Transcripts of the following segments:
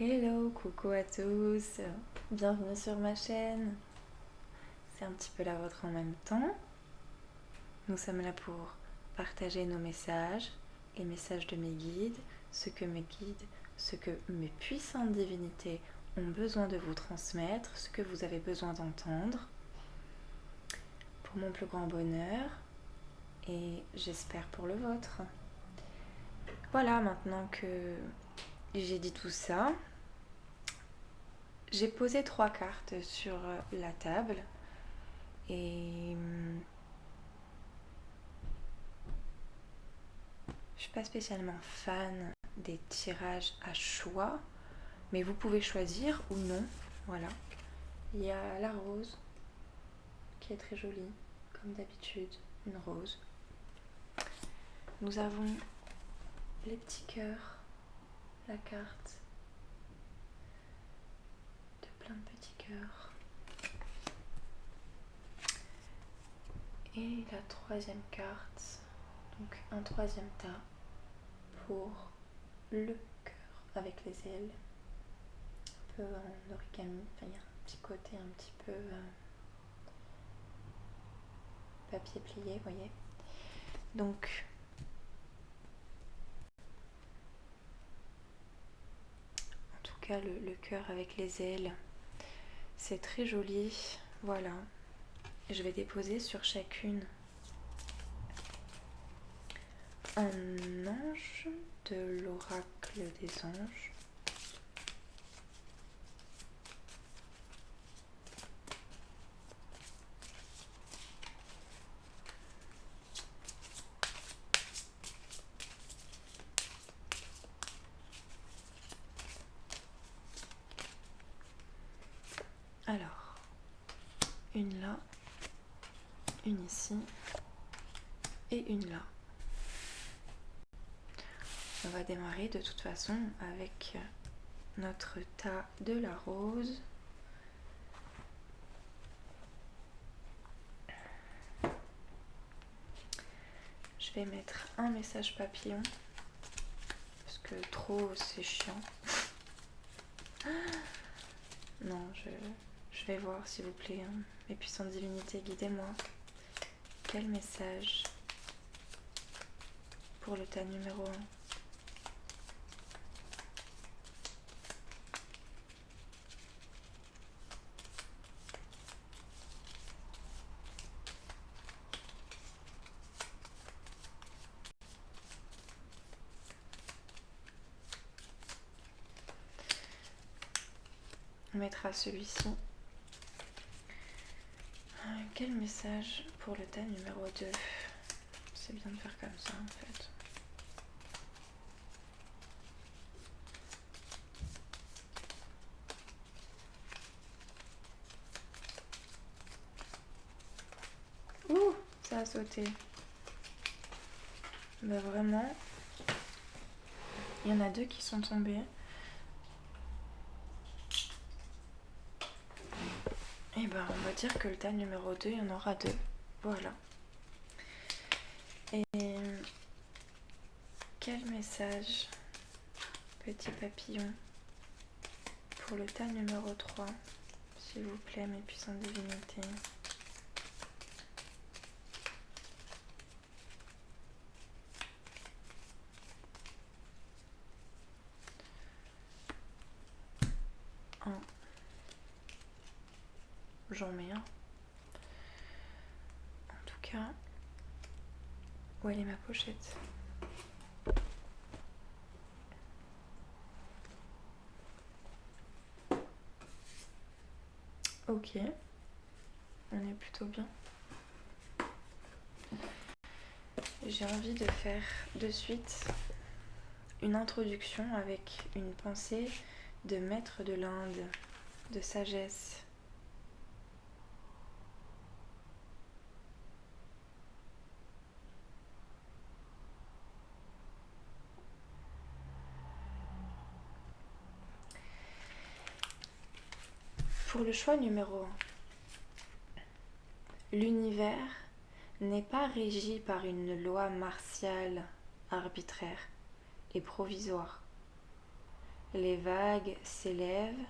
Hello, coucou à tous, bienvenue sur ma chaîne. C'est un petit peu la vôtre en même temps. Nous sommes là pour partager nos messages, les messages de mes guides, ce que mes puissantes divinités ont besoin de vous transmettre, ce que vous avez besoin d'entendre, pour mon plus grand bonheur et j'espère pour le vôtre. Voilà, maintenant que j'ai dit tout ça, j'ai posé 3 cartes sur la table et je suis pas spécialement fan des tirages à choix, mais vous pouvez choisir ou non. Voilà. Il y a la rose qui est très jolie, comme d'habitude, une rose. Nous avons les petits cœurs, la carte de plein de petits cœurs. Et la troisième carte, donc un troisième tas pour le cœur avec les ailes. Un peu en origami, enfin il y a un petit côté un petit peu papier plié, vous voyez. Donc en tout cas le cœur avec les ailes, c'est très joli. Voilà. Je vais déposer sur chacune un ange de l'oracle des anges. Alors, une là, une ici et une là. On va démarrer de toute façon avec notre tas de la rose. Je vais mettre un message papillon parce que trop c'est chiant. Non, je vais voir s'il vous plaît. Mes puissantes divinités, guidez-moi. Quel message pour le tas numéro 1? On mettra celui-ci. Quel message pour le tas numéro 2? C'est bien de faire comme ça en fait. Ouh, ça a sauté. Bah vraiment, il y en a 2 qui sont tombés. Et ben on va dire que le tas numéro 2, il y en aura 2. Voilà. Et quel message, petit papillon, pour le tas numéro 3, s'il vous plaît, mes puissantes divinités. J'en mets un. En tout cas, où elle est ma pochette? Ok, on est plutôt bien. J'ai envie de faire de suite une introduction avec une pensée de maître de l'Inde, de sagesse. Pour le choix numéro 1, l'univers n'est pas régi par une loi martiale, arbitraire et provisoire. Les vagues s'élèvent,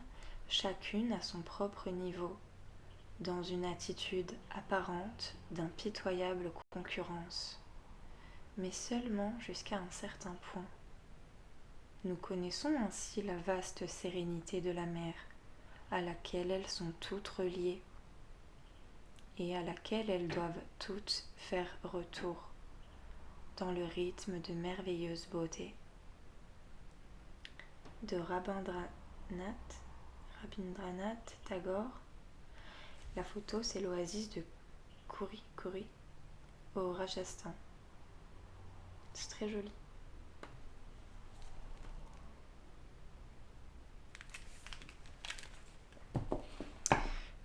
chacune à son propre niveau, dans une attitude apparente d'impitoyable concurrence, mais seulement jusqu'à un certain point. Nous connaissons ainsi la vaste sérénité de la mer, à laquelle elles sont toutes reliées, et à laquelle elles doivent toutes faire retour, dans le rythme de merveilleuse beauté. De Rabindranath Tagore. La photo, c'est l'oasis de Kurikuri au Rajasthan. C'est très joli.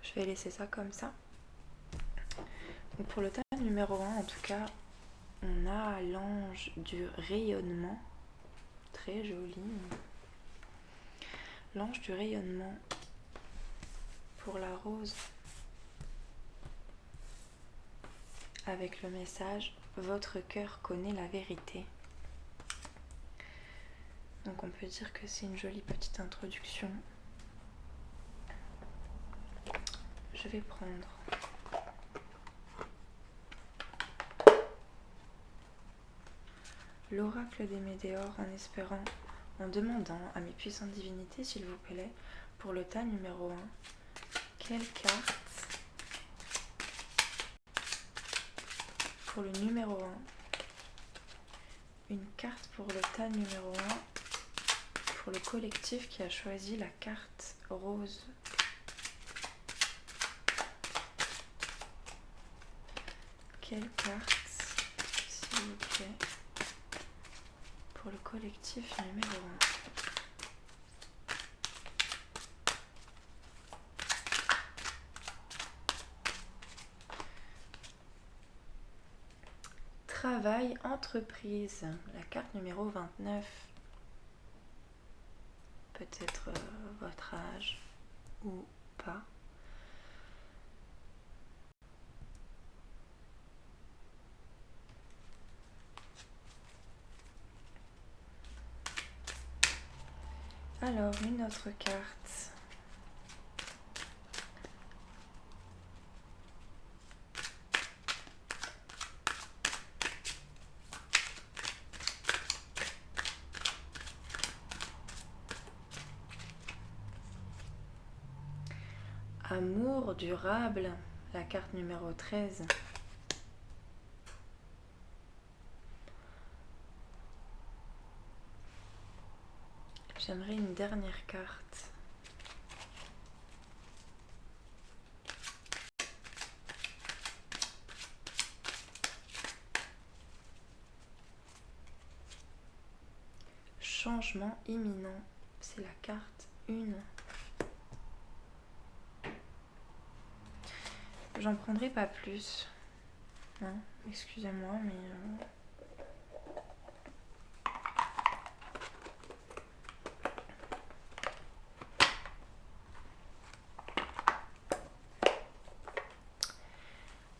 Je vais laisser ça comme ça. Donc pour le thème numéro 1, en tout cas, on a l'ange du rayonnement. Très joli. L'ange du rayonnement pour la rose. Avec le message « Votre cœur connaît la vérité ». Donc on peut dire que c'est une jolie petite introduction. Je vais prendre l'oracle des météores en demandant à mes puissantes divinités, s'il vous plaît, pour le tas numéro 1, quelle carte pour le numéro 1, une carte pour le tas numéro 1, pour le collectif qui a choisi la carte rose. Quelle carte, s'il vous plaît, pour le collectif numéro 1? Travail, entreprise, la carte numéro 29. Peut-être votre âge ou pas. Alors, une autre carte. Amour durable, la carte numéro 13. J'aimerais une dernière carte. Changement imminent, c'est la carte 1. J'en prendrai pas plus. Hein, excusez-moi, mais...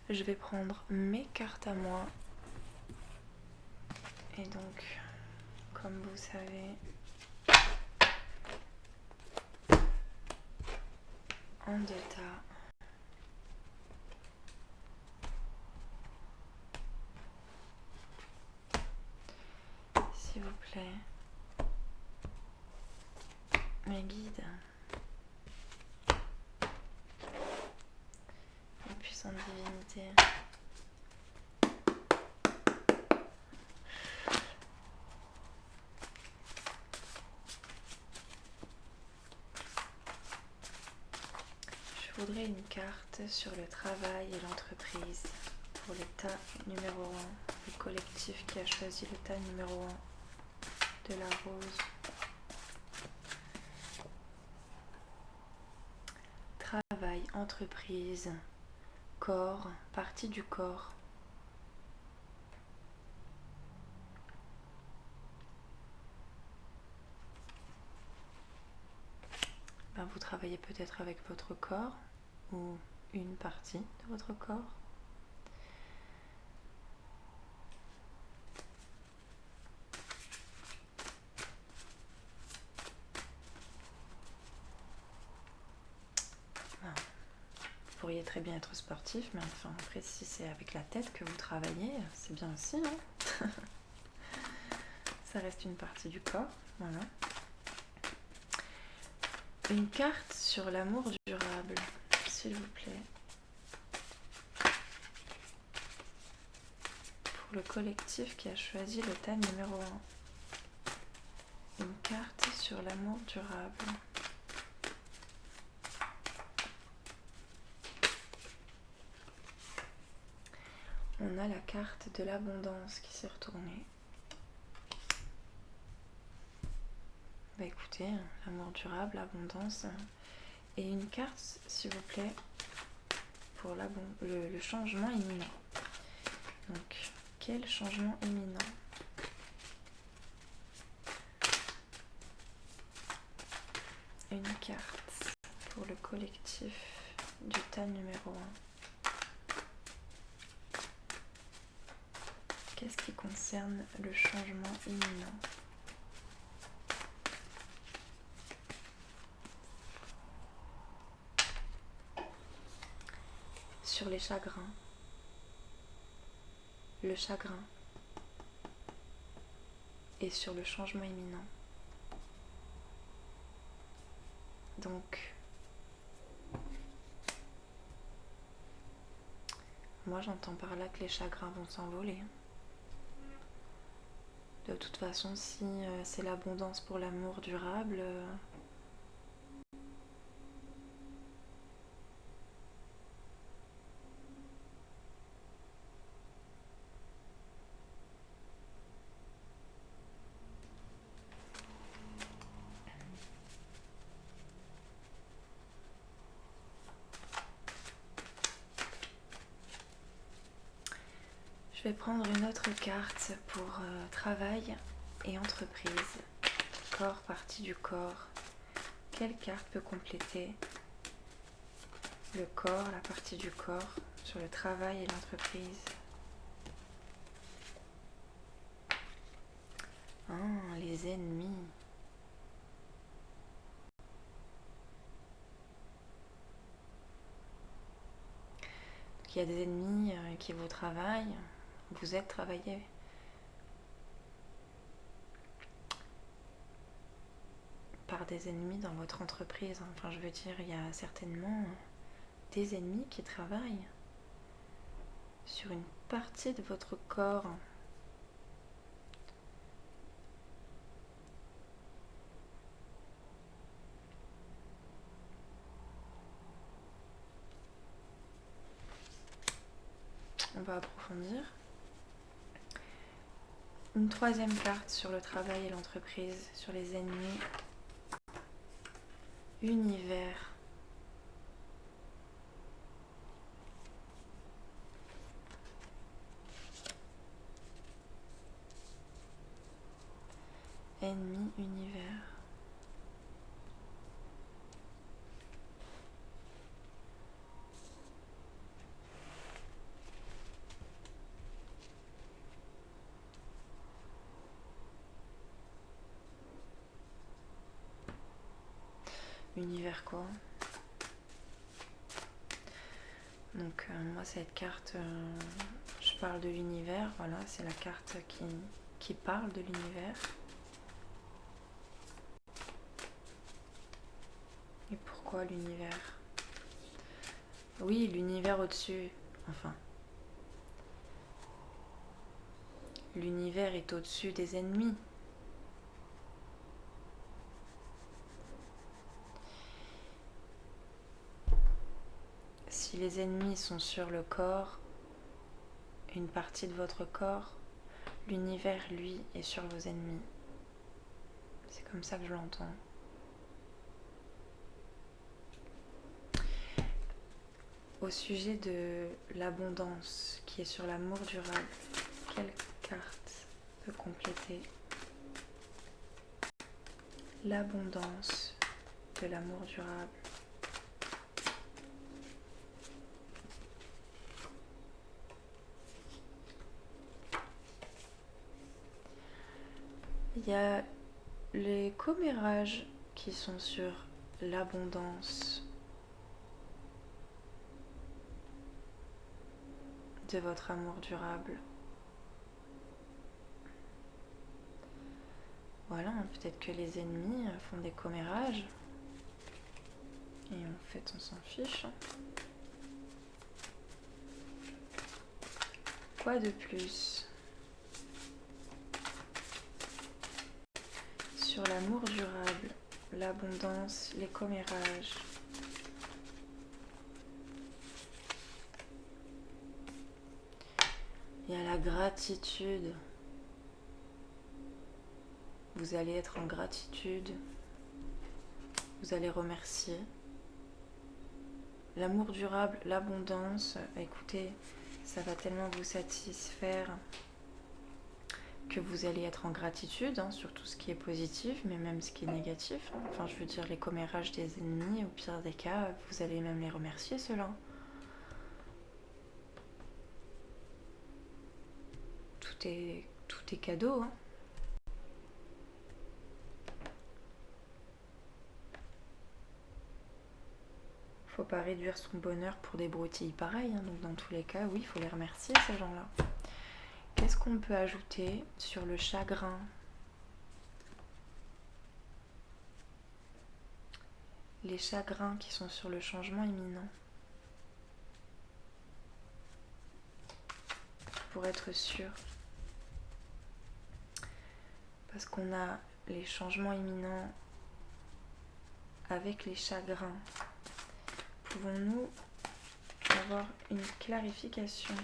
Je vais prendre mes cartes à moi. Et donc, comme vous savez, en 2 tas. S'il vous plaît, mes guides, mes puissantes divinités, je voudrais une carte sur le travail et l'entreprise pour le tas numéro 1, le collectif qui a choisi le tas numéro 1 de la rose. Travail, entreprise, corps, partie du corps. Ben, vous travaillez peut-être avec votre corps ou une partie de votre corps. pourriez très bien être sportif, mais enfin après si c'est avec la tête que vous travaillez, c'est bien aussi, hein. Ça reste une partie du corps, voilà. Une carte sur l'amour durable, s'il vous plaît. Pour le collectif qui a choisi le thème numéro 1. Une carte sur l'amour durable. On a la carte de l'abondance qui s'est retournée. Bah écoutez, l'amour durable, l'abondance. Et une carte, s'il vous plaît, pour le changement imminent. Donc, quel changement imminent? Une carte pour le collectif du tas numéro 1. Qu'est-ce qui concerne le changement imminent? Sur les chagrins. Le chagrin. Et sur le changement imminent. Donc, moi j'entends par là que les chagrins vont s'envoler. De toute façon, si c'est l'abondance pour l'amour durable, je vais prendre une autre carte pour travail et entreprise. Corps, partie du corps. Quelle carte peut compléter le corps, la partie du corps, sur le travail et l'entreprise? Ah, les ennemis. Donc, il y a des ennemis qui vous travaillent. Vous êtes travaillé. Par des ennemis dans votre entreprise. Enfin, je veux dire, il y a certainement des ennemis qui travaillent sur une partie de votre corps. On va approfondir. Une troisième carte sur le travail et l'entreprise, sur les ennemis. Univers. Ennemi, univers. Univers quoi? Donc moi cette carte, je parle de l'univers, voilà, c'est la carte qui parle de l'univers. Et pourquoi l'univers? Oui, l'univers au-dessus, enfin. L'univers est au-dessus des ennemis. Si les ennemis sont sur le corps, une partie de votre corps, l'univers, lui, est sur vos ennemis. C'est comme ça que je l'entends. Au sujet de l'abondance qui est sur l'amour durable, quelle carte peut compléter l'abondance de l'amour durable? Il y a les commérages qui sont sur l'abondance. de votre amour durable. Voilà, peut-être que les ennemis font des commérages. Et en fait, on s'en fiche. Quoi de plus? Sur l'amour durable, l'abondance, les commérages. Il y a la gratitude. Vous allez être en gratitude. Vous allez remercier. L'amour durable, l'abondance, écoutez, ça va tellement vous satisfaire que vous allez être en gratitude sur tout ce qui est positif, mais même ce qui est négatif. Enfin, je veux dire, les commérages des ennemis, au pire des cas, vous allez même les remercier, ceux-là. Tout est cadeau. Faut pas réduire son bonheur pour des broutilles pareilles. Donc dans tous les cas, oui, il faut les remercier, ces gens-là. Qu'est-ce qu'on peut ajouter sur le chagrin? Les chagrins qui sont sur le changement imminent. Pour être sûr. Parce qu'on a les changements imminents avec les chagrins. Pouvons-nous avoir une clarification?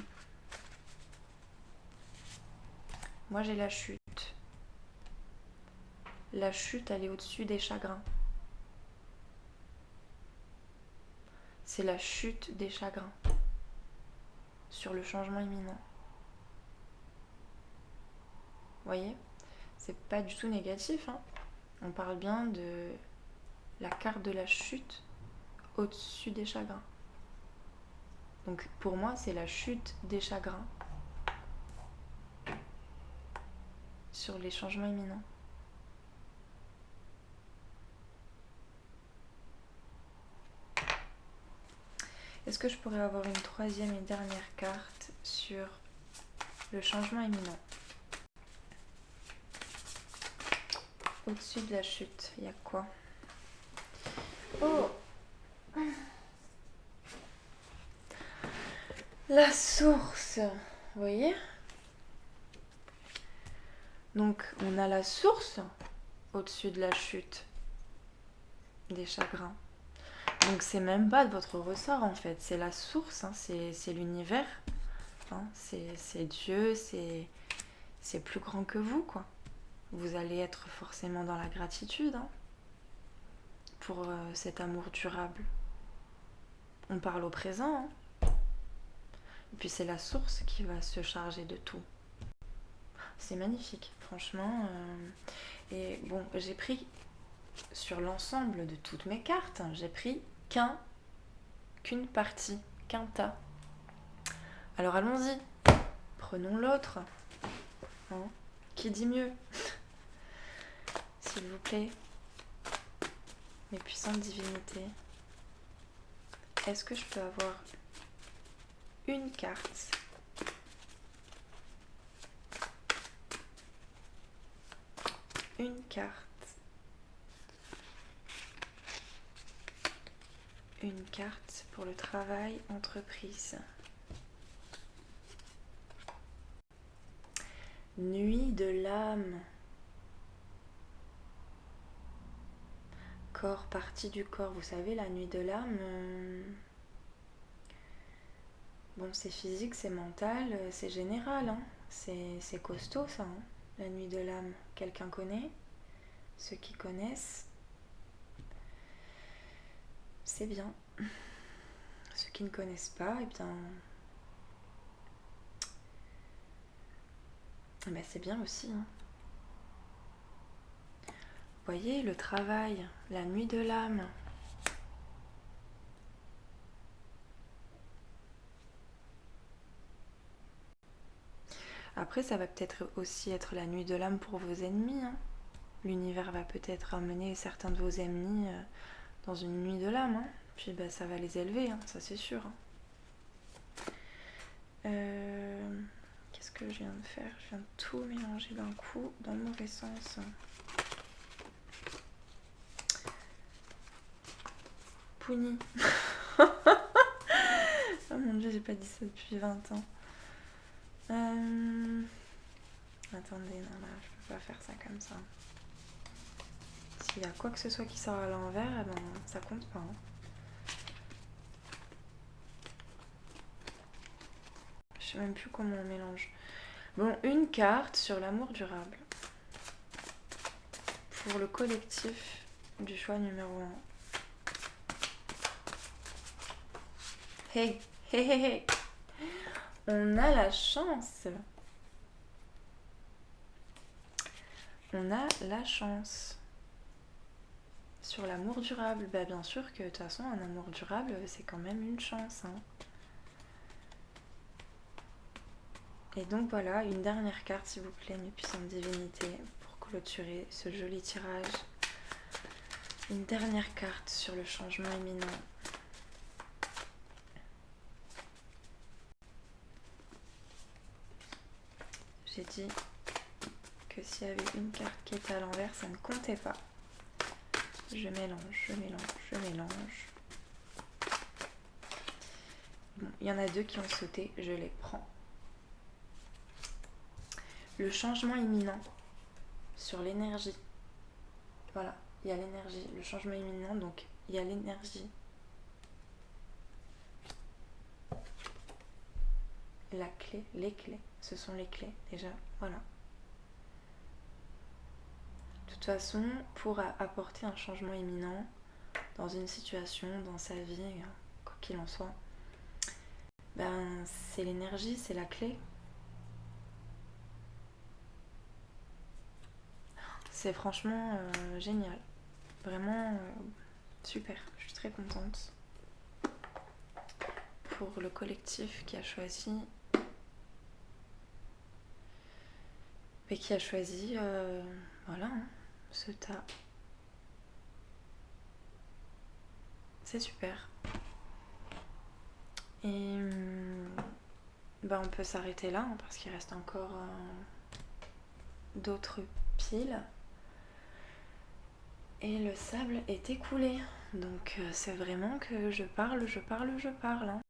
Moi, j'ai la chute. La chute, elle est au-dessus des chagrins. C'est la chute des chagrins sur le changement imminent. Vous voyez? C'est pas du tout négatif. On parle bien de la carte de la chute au-dessus des chagrins. Donc pour moi, c'est la chute des chagrins sur les changements imminents. Est-ce que je pourrais avoir une troisième et dernière carte sur le changement imminent? Au-dessus de la chute, il y a quoi? Oh! La source, vous voyez? Donc on a la source au-dessus de la chute des chagrins. Donc c'est même pas de votre ressort en fait, c'est la source, c'est l'univers, c'est Dieu, c'est plus grand que vous quoi. Vous allez être forcément dans la gratitude pour cet amour durable. On parle au présent. Et puis c'est la source qui va se charger de tout. C'est magnifique, franchement. Et bon, j'ai pris sur l'ensemble de toutes mes cartes, j'ai pris qu'une partie, qu'un tas. Alors allons-y, prenons l'autre. Qui dit mieux? S'il vous plaît, mes puissantes divinités, est-ce que je peux avoir une carte une carte pour le travail entreprise? Nuit de l'âme. Corps, partie du corps. Vous savez, la nuit de l'âme, bon, c'est physique, c'est mental, c'est général. C'est costaud, ça, la nuit de l'âme. Quelqu'un connaît? Ceux qui connaissent, c'est bien. Ceux qui ne connaissent pas, eh bien, c'est bien aussi. Vous voyez, le travail, la nuit de l'âme. Après, ça va peut-être aussi être la nuit de l'âme pour vos ennemis. L'univers va peut-être amener certains de vos ennemis dans une nuit de l'âme. Puis ça va les élever, ça c'est sûr. Qu'est-ce que je viens de faire? Je viens de tout mélanger d'un coup dans le mauvais sens. Pouni. Oh mon dieu, j'ai pas dit ça depuis 20 ans. Attendez, non, là, je peux pas faire ça comme ça. S'il y a quoi que ce soit qui sort à l'envers, eh ben, ça compte pas. Hein. Je sais même plus comment on mélange. Bon, une carte sur l'amour durable. Pour le collectif du choix numéro 1. Hey, hey, hey, hey. On a la chance. On a la chance. Sur l'amour durable, bah bien sûr que de toute façon un amour durable c'est quand même une chance. Hein. Et donc voilà, une dernière carte s'il vous plaît, mes puissantes divinités, pour clôturer ce joli tirage. Une dernière carte sur le changement imminent. J'ai dit que s'il y avait une carte qui était à l'envers, ça ne comptait pas. Je mélange, je mélange, je mélange. Bon, il y en a deux qui ont sauté, je les prends. Le changement imminent sur l'énergie. Voilà, il y a l'énergie, le changement imminent, donc il y a l'énergie. La clé, les clés, ce sont les clés déjà, voilà. De toute façon, pour apporter un changement imminent dans une situation, dans sa vie, quoi qu'il en soit, ben c'est l'énergie, c'est la clé. C'est franchement génial. Vraiment super. Je suis très contente pour le collectif qui a choisi. Et qui a choisi voilà, hein, ce tas. C'est super. Et ben on peut s'arrêter là hein, parce qu'il reste encore d'autres piles. Et le sable est écoulé. Donc c'est vraiment que je parle. Hein.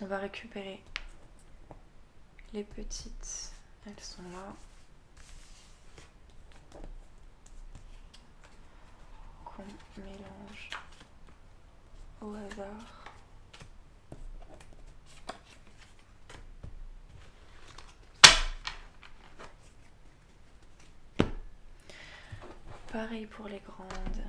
On va récupérer les petites. Elles sont là. Qu'on mélange au hasard. Pareil pour les grandes.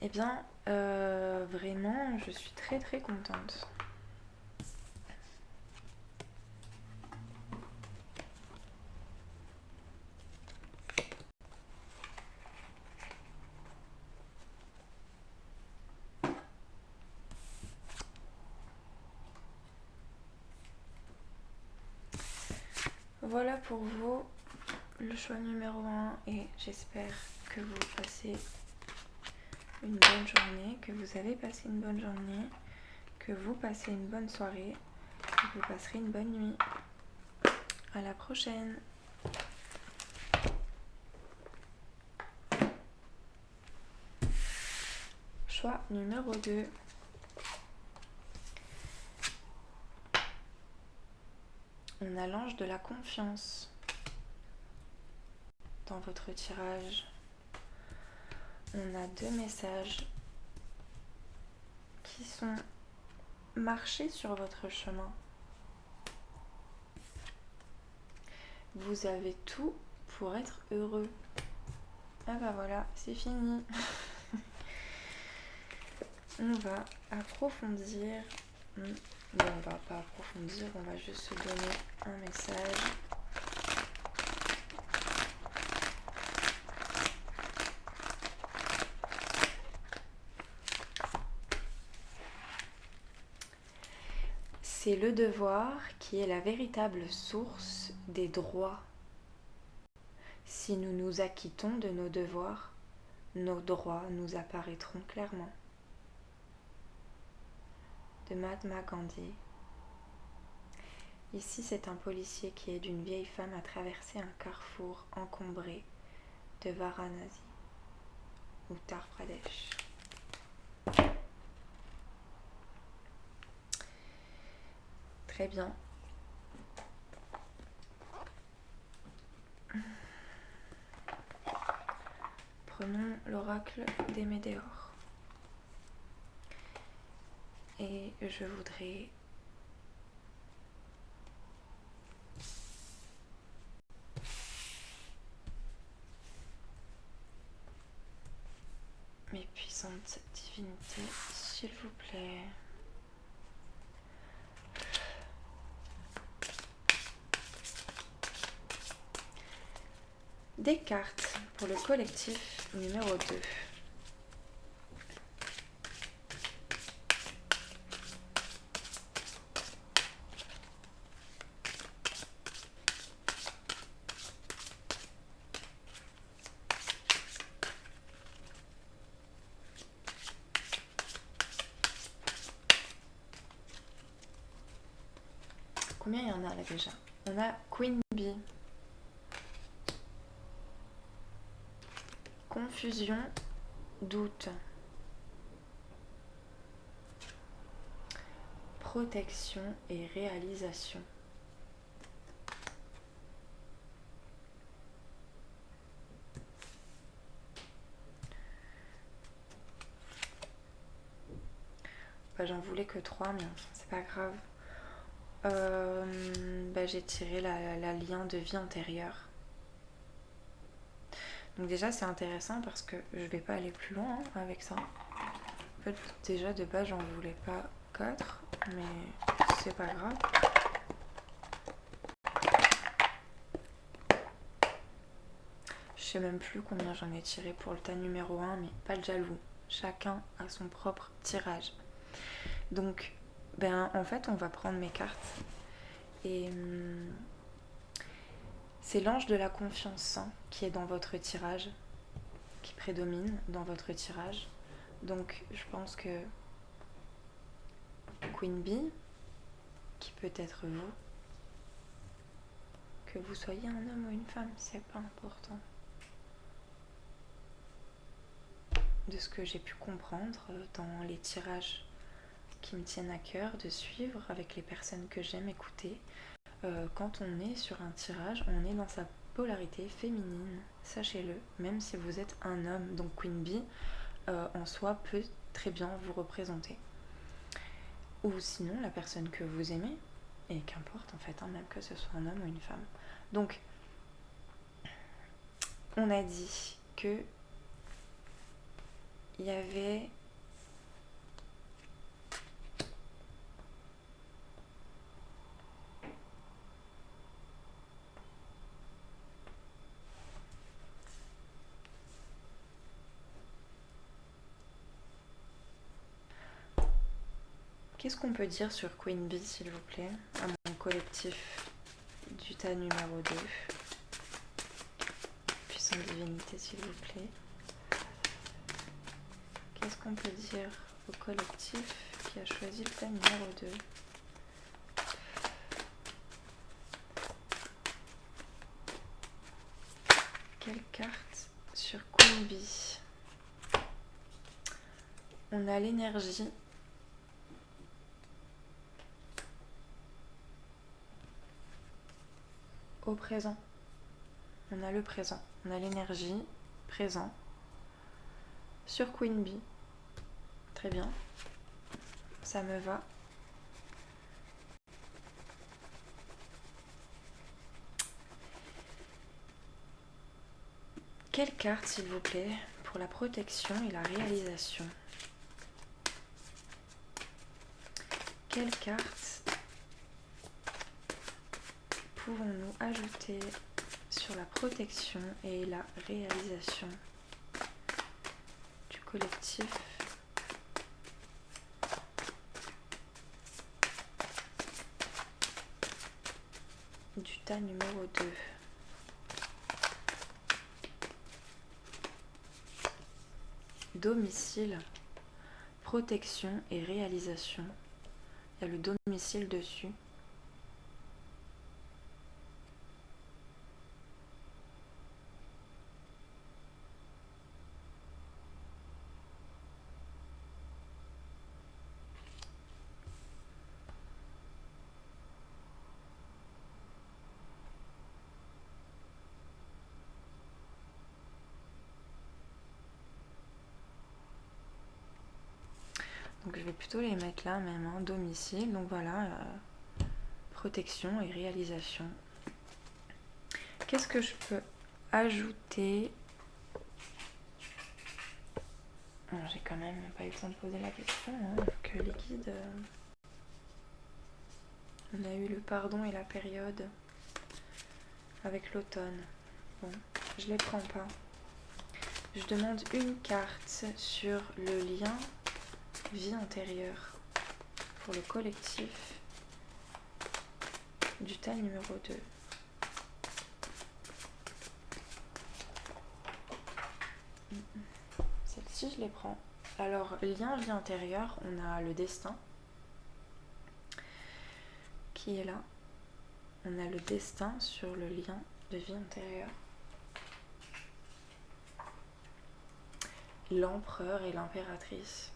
Eh bien, vraiment, je suis très très contente. Voilà pour vous le choix numéro 1 et j'espère que vous passez une bonne journée, que vous avez passé une bonne journée, que vous passez une bonne soirée, que vous passerez une bonne nuit. À la prochaine. Choix numéro 2. On a l'ange de la confiance dans votre tirage. On a 2 messages qui sont marchés sur votre chemin. Vous avez tout pour être heureux. Ah bah voilà, c'est fini. On va approfondir. Non, on va pas approfondir, on va juste se donner un message. C'est le devoir qui est la véritable source des droits. Si nous nous acquittons de nos devoirs, nos droits nous apparaîtront clairement. De Mahatma Gandhi. Ici, c'est un policier qui aide une vieille femme à traverser un carrefour encombré de Varanasi, Uttar Pradesh. Très bien. Prenons l'oracle des météores. Et je voudrais mes puissantes divinités, s'il vous plaît. Des cartes pour le collectif numéro 2. Combien il y en a là déjà? On a Queen Bee. Confusion, doute. Protection et réalisation. Bah, j'en voulais que 3, mais enfin, c'est pas grave. J'ai tiré la lien de vie antérieure. Donc déjà c'est intéressant parce que je vais pas aller plus loin avec ça. En fait déjà de base j'en voulais pas 4, mais c'est pas grave. Je sais même plus combien j'en ai tiré pour le tas numéro 1, mais pas le jaloux. Chacun a son propre tirage. Donc en fait on va prendre mes cartes et c'est l'ange de la confiance qui est dans votre tirage, qui prédomine dans votre tirage. Donc je pense que Queen Bee, qui peut être vous, que vous soyez un homme ou une femme, c'est pas important. De ce que j'ai pu comprendre dans les tirages qui me tiennent à cœur de suivre avec les personnes que j'aime écouter, quand on est sur un tirage, on est dans sa polarité féminine, sachez-le, même si vous êtes un homme. Donc Queen Bee en soi peut très bien vous représenter. Ou sinon la personne que vous aimez, et qu'importe en fait, même que ce soit un homme ou une femme. Donc on a dit que il y avait qu'est-ce qu'on peut dire sur Queen Bee, s'il vous plaît, à mon collectif du tas numéro 2. Puissante divinité, s'il vous plaît. Qu'est-ce qu'on peut dire au collectif qui a choisi le tas numéro 2? Quelle carte sur Queen Bee? On a l'énergie. Au présent. On a le présent. On a l'énergie présent sur Queen Bee. Très bien. ça me va. Quelle carte, s'il vous plaît, pour la protection et la réalisation? Quelle carte pouvons-nous ajouter sur la protection et la réalisation du collectif du tas numéro 2? Domicile, protection et réalisation. Il y a le domicile dessus. Donc je vais plutôt les mettre là même, hein, domicile. Donc voilà, protection et réalisation. Qu'est-ce que je peux ajouter? J'ai quand même pas eu le temps de poser la question, hein, que les guides... on a eu le pardon et la période avec l'automne. Bon, je les prends pas. Je demande une carte sur le lien vie antérieure pour le collectif du tas numéro 2. Celle-ci, je les prends. Alors, lien vie antérieure, on a le destin qui est là. On a le destin sur le lien de vie antérieure. L'empereur et l'impératrice.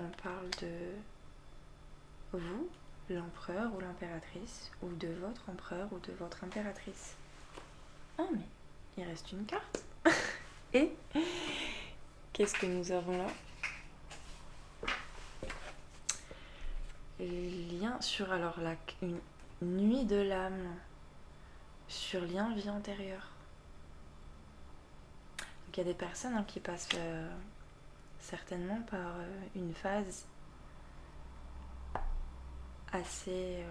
On parle de vous, l'empereur ou l'impératrice, ou de votre empereur ou de votre impératrice. Ah, mais il reste une carte. Et qu'est-ce que nous avons là? Lien sur, alors, une nuit de l'âme sur lien vie antérieure. Donc il y a des personnes, hein, qui passent certainement par une phase assez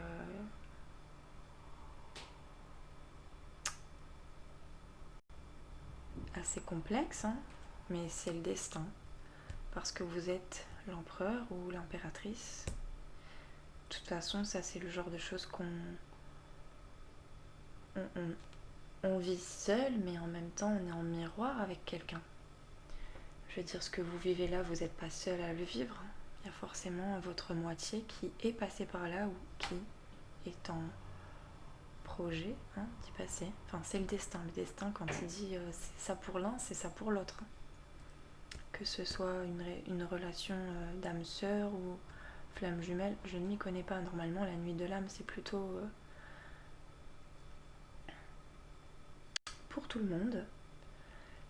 complexe, hein, mais c'est le destin, parce que vous êtes l'empereur ou l'impératrice. De toute façon, ça c'est le genre de choses qu'on on vit seul, mais en même temps on est en miroir avec quelqu'un. Je veux dire, ce que vous vivez là, vous n'êtes pas seul à le vivre. Il y a forcément votre moitié qui est passée par là ou qui est en projet, hein, d'y passer. Enfin, c'est le destin. Le destin, quand il dit c'est ça pour l'un, c'est ça pour l'autre. Que ce soit une relation d'âme sœur ou flamme jumelle, je ne m'y connais pas. Normalement, la nuit de l'âme, c'est plutôt pour tout le monde.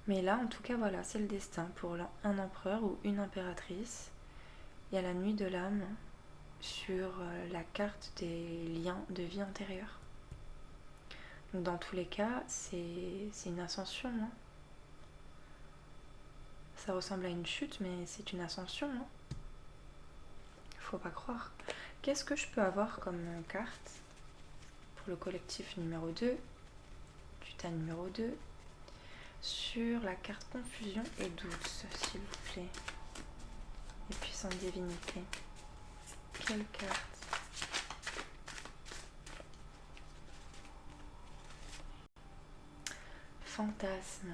Mais là, en tout cas, voilà, c'est le destin pour un empereur ou une impératrice. Il y a la nuit de l'âme sur la carte des liens de vie antérieure. Donc dans tous les cas, c'est une ascension, hein. Ça ressemble à une chute, mais c'est une ascension, hein. Faut pas croire. Qu'est-ce que je peux avoir comme carte pour le collectif numéro 2, du tas numéro 2, sur la carte confusion et doute, s'il vous plaît. Et puissante divinité. Quelle carte? Fantasme.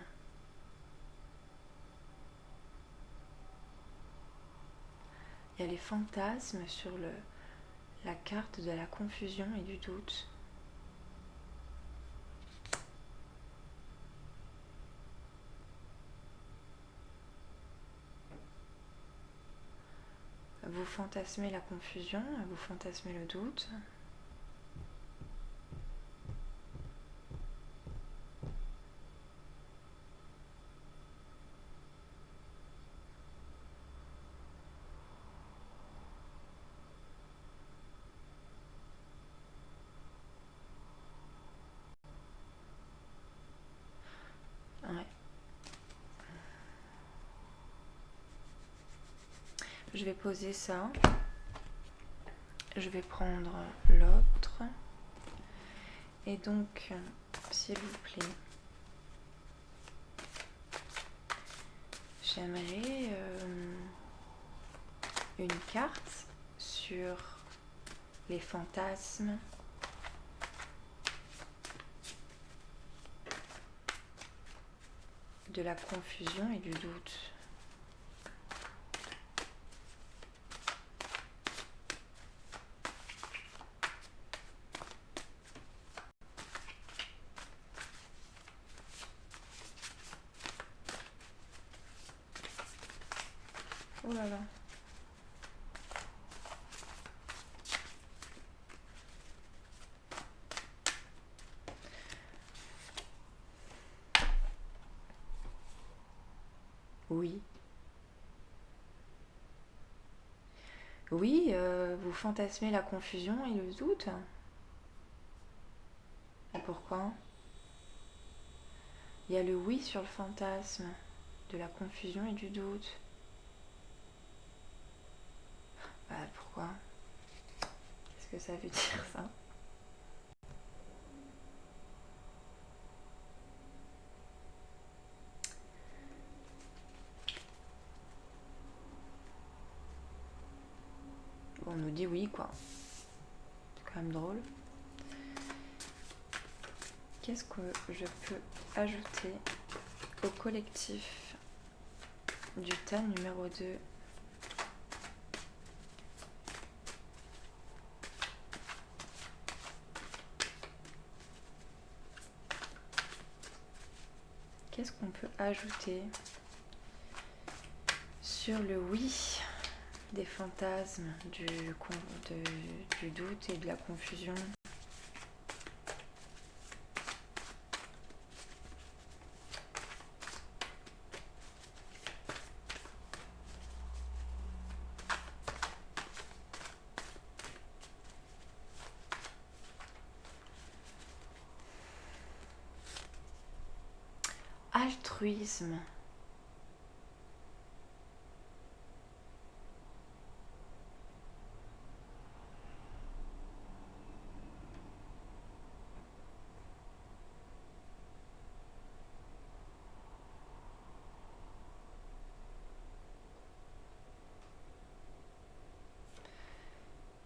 Il y a les fantasmes sur la carte de la confusion et du doute. Vous fantasmez la confusion, vous fantasmez le doute. je vais poser ça. Je vais prendre l'autre. Et donc, s'il vous plaît, j'aimerais une carte sur les fantasmes, de la confusion et du doute. Oh là là. Oui. Oui, vous fantasmez la confusion et le doute. Et pourquoi? Il y a le oui sur le fantasme, de la confusion et du doute. Bah pourquoi? Qu'est-ce que ça veut dire ça? On nous dit oui quoi. C'est quand même drôle. Qu'est-ce que je peux ajouter au collectif du tas numéro 2? Qu'est-ce qu'on peut ajouter sur le oui des fantasmes, du doute et de la confusion? Altruisme.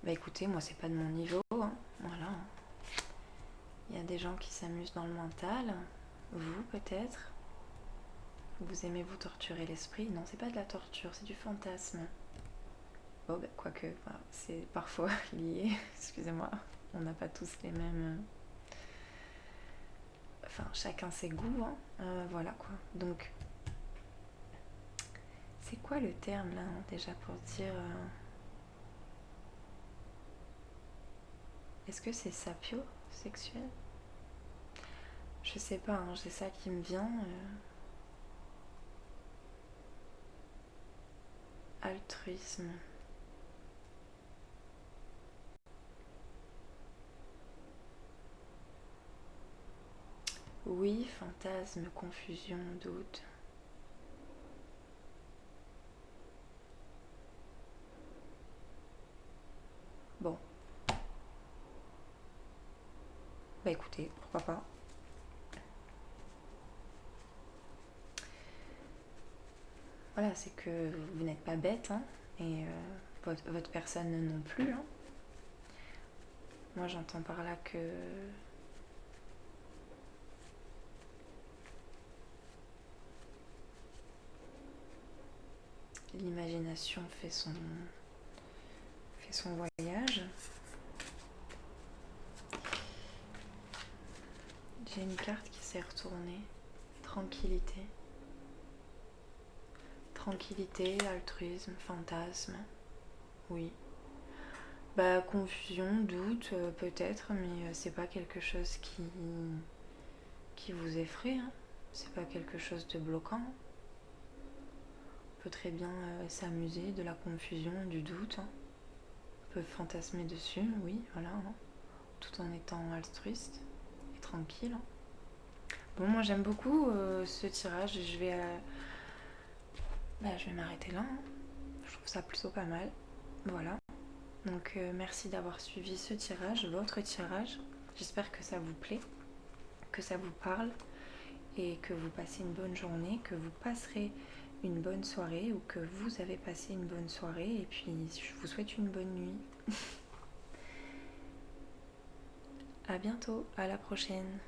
Bah écoutez, moi c'est pas de mon niveau, hein. Voilà. Il y a des gens qui s'amusent dans le mental. Vous peut-être. Vous aimez vous torturer l'esprit. Non, c'est pas de la torture, c'est du fantasme. Bon, bah, quoique, voilà, c'est parfois lié. Excusez-moi, on n'a pas tous les mêmes. Enfin, chacun ses goûts, hein. Voilà quoi. Donc, c'est quoi le terme là, hein, déjà pour dire. Est-ce que c'est sapiosexuel? Je sais pas, hein, j'ai ça qui me vient. Altruisme. Oui, fantasme, confusion, doute. Bon. Bah écoutez, pourquoi pas. Voilà, c'est que vous n'êtes pas bête, hein, et votre personne non plus, hein. Moi j'entends par là que l'imagination fait son voyage. J'ai une carte qui s'est retournée. Tranquillité. Tranquillité, altruisme, fantasme. Oui. Bah confusion, doute, peut-être, mais c'est pas quelque chose qui vous effraie, hein. C'est pas quelque chose de bloquant. On peut très bien s'amuser de la confusion, du doute, hein. On peut fantasmer dessus, oui, voilà, hein, tout en étant altruiste et tranquille, hein. Bon, moi j'aime beaucoup ce tirage. Je vais m'arrêter là, hein. Je trouve trouve ça plutôt pas mal. Voilà. Donc merci d'avoir suivi ce tirage, votre tirage. J'espère que ça vous plaît, que ça vous parle et que vous passez une bonne journée, que vous passerez une bonne soirée ou que vous avez passé une bonne soirée. Et puis je vous souhaite une bonne nuit. À bientôt, à la prochaine.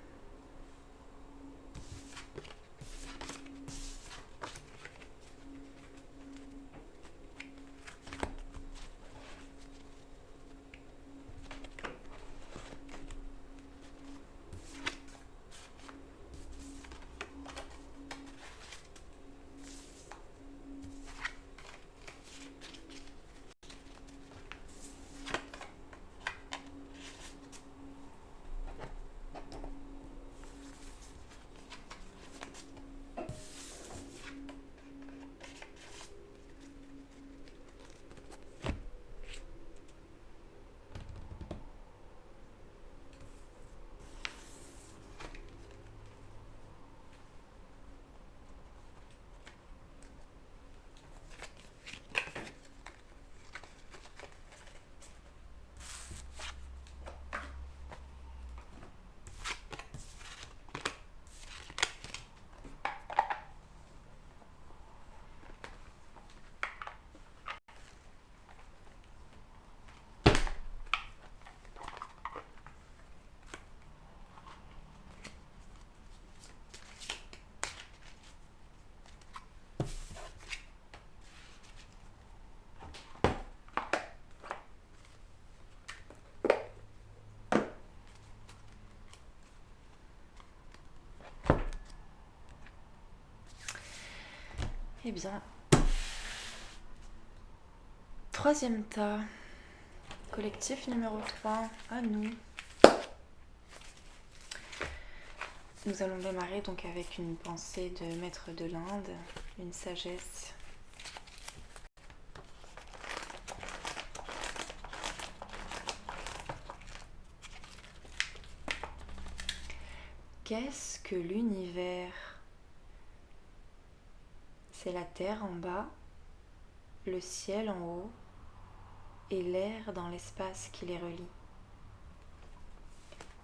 Eh bien, troisième tas, collectif numéro 3, à nous. Nous allons démarrer donc avec une pensée de maître de l'Inde, une sagesse. Qu'est-ce que l'univers? C'est la terre en bas, le ciel en haut et l'air dans l'espace qui les relie.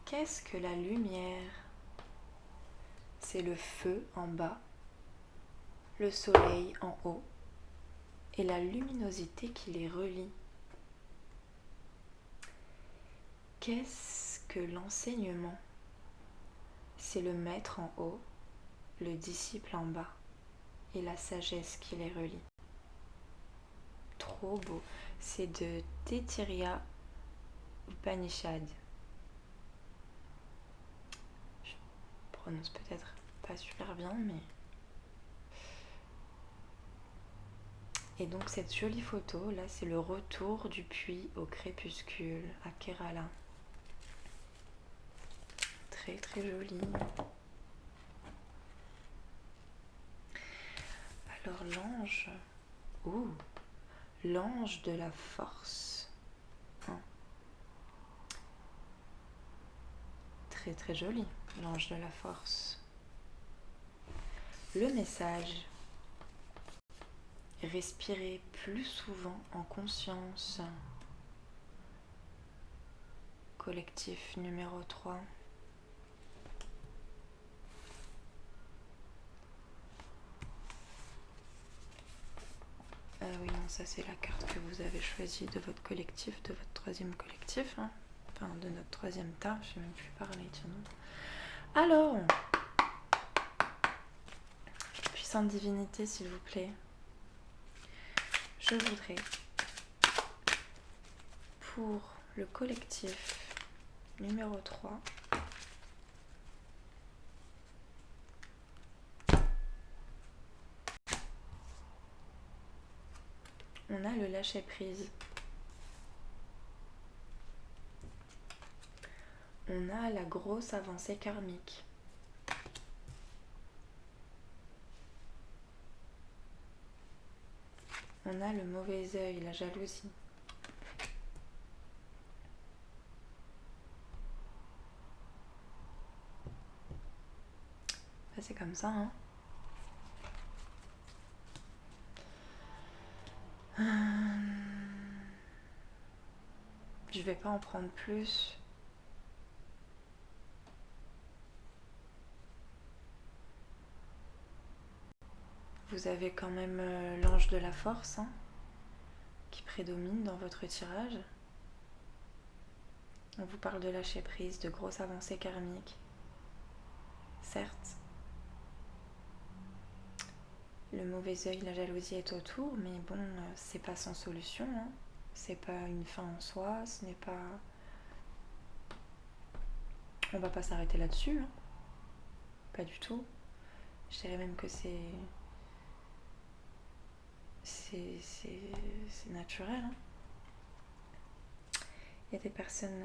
Qu'est-ce que la lumière? C'est le feu en bas, le soleil en haut et la luminosité qui les relie. Qu'est-ce que l'enseignement? C'est le maître en haut, le disciple en bas et la sagesse qui les relie. Trop beau. C'est de Taittiriya Upanishad. Je prononce peut-être pas super bien, mais... Et donc cette jolie photo, là, c'est le retour du puits au crépuscule à Kerala. Très très joli. Alors l'ange... Ouh, l'ange de la force. Hein. Très très joli, l'ange de la force. Le message: respirez plus souvent en conscience. Collectif numéro 3. Oui, non, ça c'est la carte que vous avez choisie de votre collectif, de votre troisième collectif. Hein. Enfin, de notre troisième tas, je ne sais même plus parler, tiens. Alors, puissante divinité, s'il vous plaît, je voudrais, pour le collectif numéro 3, on a le lâcher-prise. On a la grosse avancée karmique. On a le mauvais œil, la jalousie. C'est comme ça, hein. Je vais pas en prendre plus. Vous avez quand même l'ange de la force hein, qui prédomine dans votre tirage. On vous parle de lâcher prise, de grosses avancées karmiques. Certes, le mauvais œil, la jalousie est autour, mais bon, c'est pas sans solution. Hein. C'est pas une fin en soi, ce n'est pas... On va pas s'arrêter là-dessus. Hein. Pas du tout. Je dirais même que c'est naturel. Hein. Il y a des personnes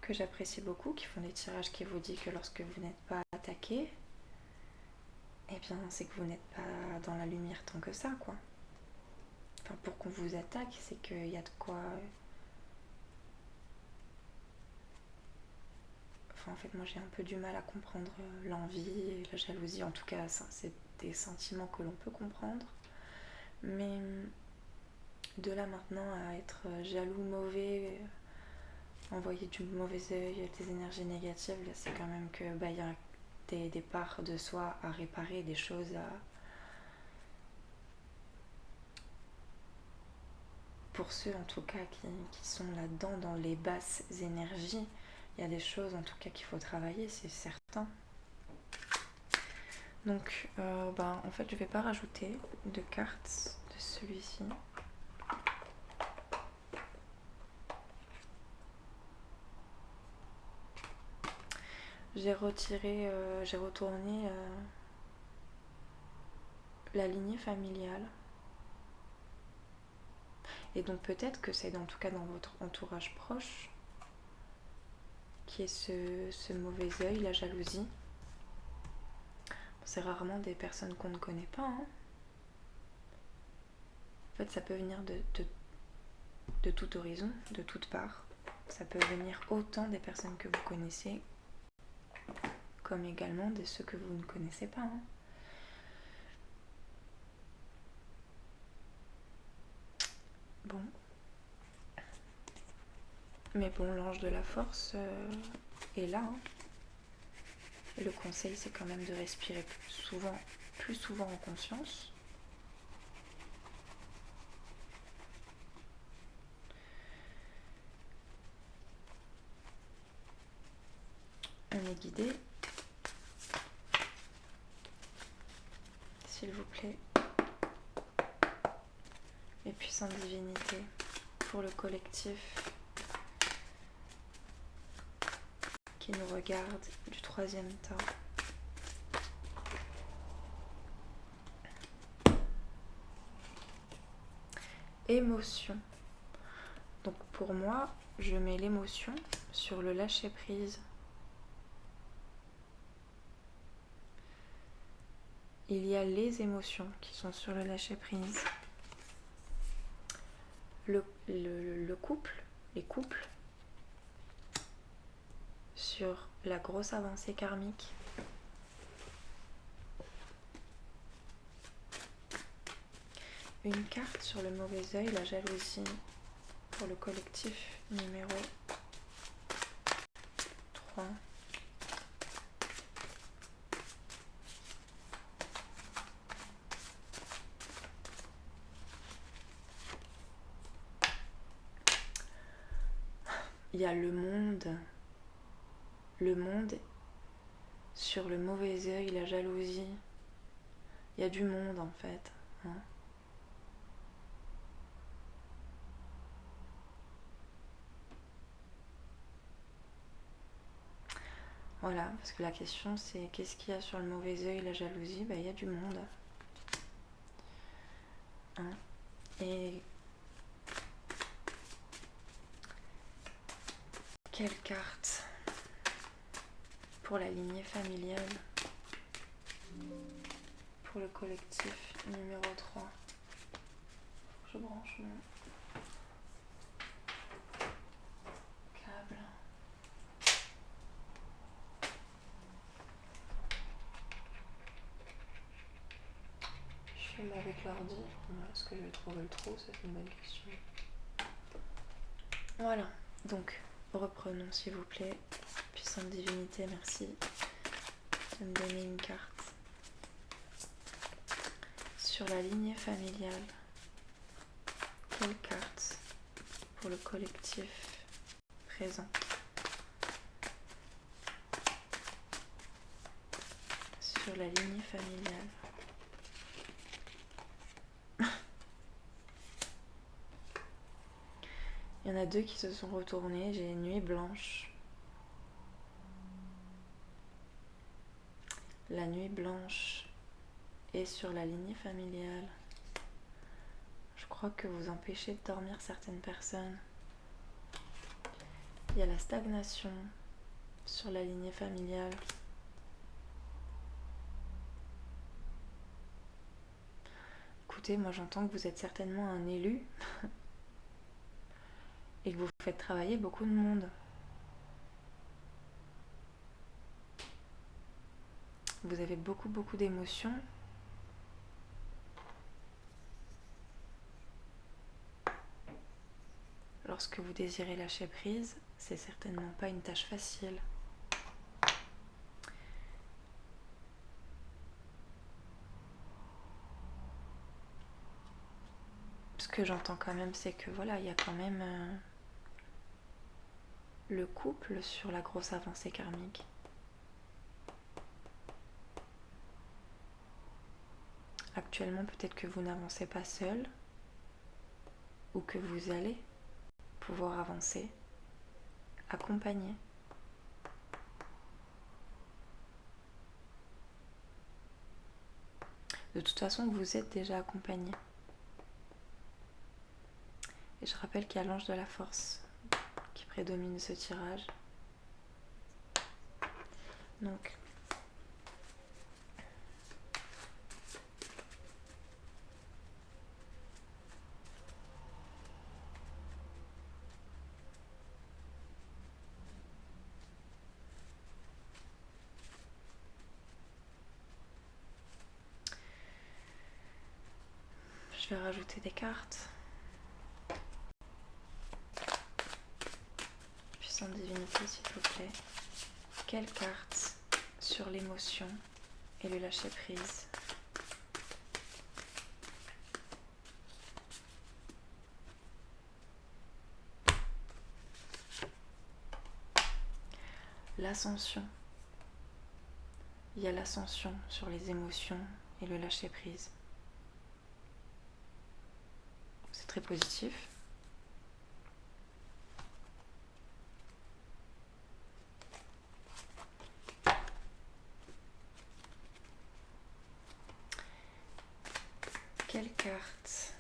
que j'apprécie beaucoup qui font des tirages qui vous disent que lorsque vous n'êtes pas attaqué, eh bien c'est que vous n'êtes pas dans la lumière tant que ça, quoi. Enfin, pour qu'on vous attaque, c'est qu'il y a de quoi... Enfin, en fait, moi j'ai un peu du mal à comprendre l'envie et la jalousie. En tout cas, ça, c'est des sentiments que l'on peut comprendre. Mais de là maintenant à être jaloux, mauvais, envoyer du mauvais œil, des énergies négatives, là c'est quand même que y a des parts de soi à réparer, des choses à... Pour ceux en tout cas qui sont là-dedans, dans les basses énergies, il y a des choses en tout cas qu'il faut travailler, c'est certain. Donc en fait je vais pas rajouter de cartes de celui-ci. J'ai retiré, j'ai retourné la lignée familiale. Et donc peut-être que c'est en tout cas dans votre entourage proche qui est ce mauvais œil, la jalousie. C'est rarement des personnes qu'on ne connaît pas. Hein. En fait, ça peut venir de tout horizon, de toutes parts. Ça peut venir autant des personnes que vous connaissez, comme également de ceux que vous ne connaissez pas. Hein. Bon. Mais bon, l'ange de la force est là. Hein. Et le conseil, c'est quand même de respirer plus souvent en conscience. On est guidé. S'il vous plaît. Et puissante divinité pour le collectif qui nous regarde du troisième tas. Émotion. Donc pour moi, je mets l'émotion sur le lâcher prise. Il y a les émotions qui sont sur le lâcher prise. Le couple, les couples, sur la grosse avancée karmique. Une carte sur le mauvais œil, la jalousie, pour le collectif numéro 3. Il y a le monde sur le mauvais œil, la jalousie. Il y a du monde en fait. Hein. Voilà, parce que la question c'est qu'est-ce qu'il y a sur le mauvais œil, la jalousie? Il y a du monde. Hein. Et quelle carte pour la lignée familiale, pour le collectif numéro 3. Je branche mon câble. Je filme avec leur dis, est-ce que je vais trouver le trou? C'est une bonne question. Voilà, donc reprenons s'il vous plaît. Puissante divinité, merci de me donner une carte. Sur la lignée familiale, quelle carte pour le collectif présent? Sur la lignée familiale. Il y en a deux qui se sont retournés. J'ai nuit blanche. La nuit blanche est sur la lignée familiale. Je crois que vous empêchez de dormir certaines personnes. Il y a la stagnation sur la lignée familiale. Écoutez, moi j'entends que vous êtes certainement un élu et que vous faites travailler beaucoup de monde. Vous avez beaucoup d'émotions. Lorsque vous désirez lâcher prise, c'est certainement pas une tâche facile. Ce que j'entends quand même, c'est que voilà, il y a quand même le couple sur la grosse avancée karmique. Actuellement, peut-être que vous n'avancez pas seul ou que vous allez pouvoir avancer, accompagné. De toute façon, vous êtes déjà accompagné. Et je rappelle qu'il y a l'ange de la force qui prédomine ce tirage. Donc, je vais rajouter des cartes. Puissante divinité, s'il vous plaît. Quelle carte sur l'émotion et le lâcher prise? L'ascension. Il y a l'ascension sur les émotions et le lâcher prise. C'est très positif. Quelle carte?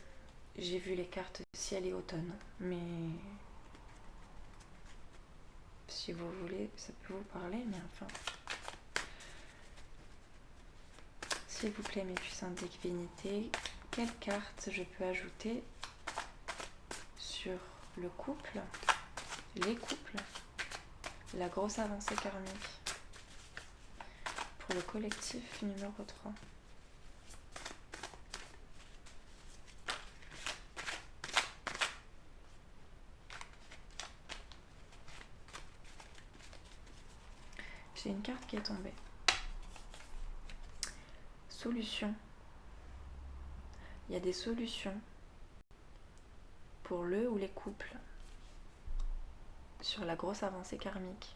J'ai vu les cartes ciel et automne, mais si vous voulez, ça peut vous parler, mais enfin. S'il vous plaît, mes puissantes divinités, quelle carte je peux ajouter sur le couple, les couples, la grosse avancée karmique pour le collectif numéro 3? J'ai une carte qui est tombée. Solution. Il y a des solutions pour le ou les couples sur la grosse avancée karmique.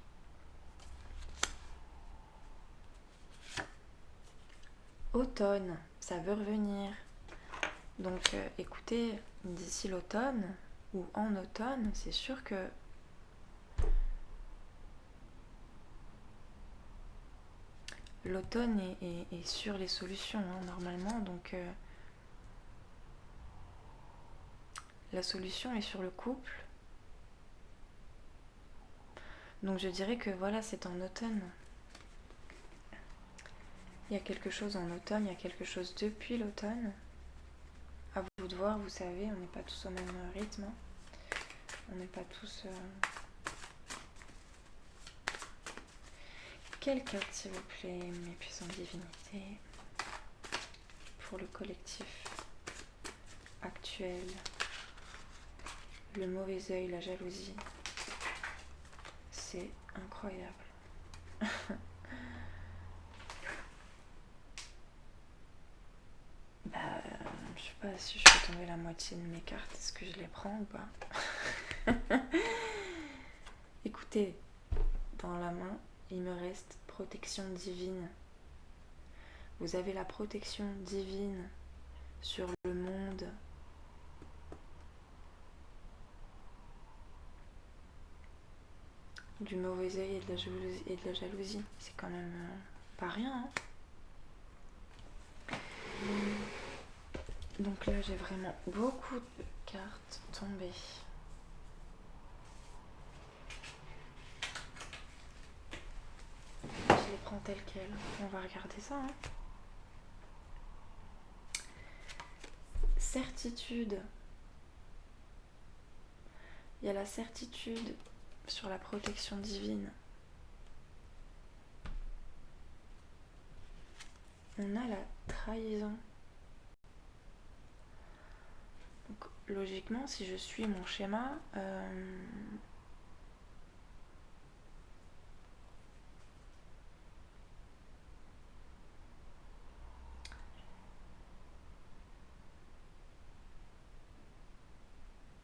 Automne, ça veut revenir. Donc écoutez, d'ici l'automne ou en automne, c'est sûr que l'automne est sur les solutions, hein, normalement. Donc la solution est sur le couple. Donc je dirais que voilà, c'est en automne. Il y a quelque chose en automne, il y a quelque chose depuis l'automne. À vous de voir, vous savez, on n'est pas tous au même rythme. On n'est pas tous... Quelle carte, s'il vous plaît, mes puissantes divinités, pour le collectif actuelle, le mauvais œil, la jalousie, c'est incroyable. Je sais pas si je fais tomber la moitié de mes cartes, est-ce que je les prends ou pas? Écoutez, dans la main, il me reste protection divine. Vous avez la protection divine sur le monde. Du mauvais œil et de la jalousie. C'est quand même pas rien, hein. Donc là, j'ai vraiment beaucoup de cartes tombées. Je les prends telles quelles. On va regarder ça, hein. Certitude. Il y a la certitude sur la protection divine. On a la trahison. Donc, logiquement, si je suis mon schéma,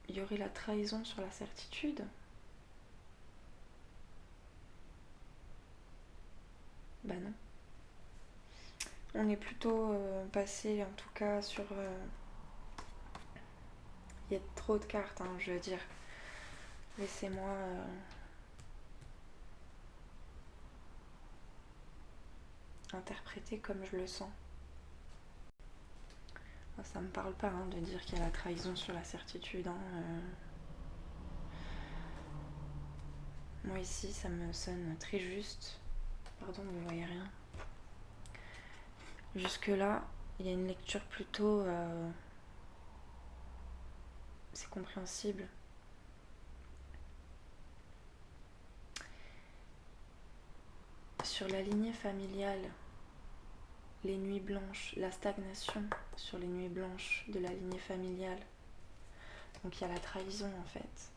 il y aurait la trahison sur la certitude. Bah non. On est plutôt passé, en tout cas, sur... Il y a trop de cartes, hein, je veux dire. Laissez-moi... interpréter comme je le sens. Moi, ça me parle pas, hein, de dire qu'il y a la trahison sur la certitude, hein. Moi ici, ça me sonne très juste. Pardon, vous ne voyez rien. Jusque là, il y a une lecture plutôt... c'est compréhensible. Sur la lignée familiale, les nuits blanches, la stagnation sur les nuits blanches de la lignée familiale. Donc il y a la trahison en fait.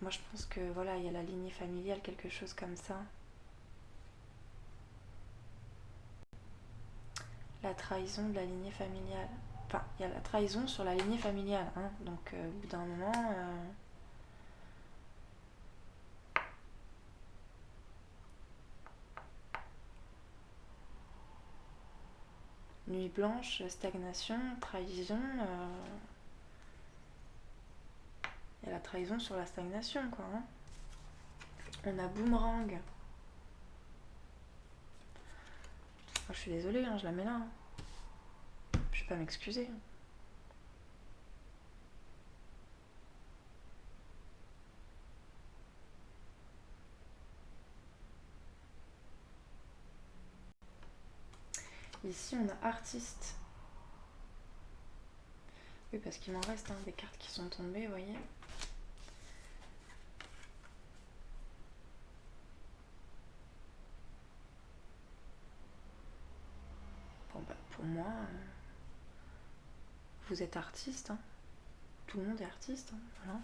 Moi je pense que voilà, il y a la lignée familiale, quelque chose comme ça. La trahison de la lignée familiale. Enfin, il y a la trahison sur la lignée familiale, hein. Donc au bout d'un moment... nuit blanche, stagnation, trahison... Il y a la trahison sur la stagnation, quoi, hein. On a boomerang. Oh, je suis désolée, hein, je la mets là, hein. Je vais pas m'excuser. Ici, on a artiste. Oui, parce qu'il m'en reste, hein, des cartes qui sont tombées, vous voyez. Bon, bah, pour moi, vous êtes artiste, hein. Tout le monde est artiste, hein, voilà.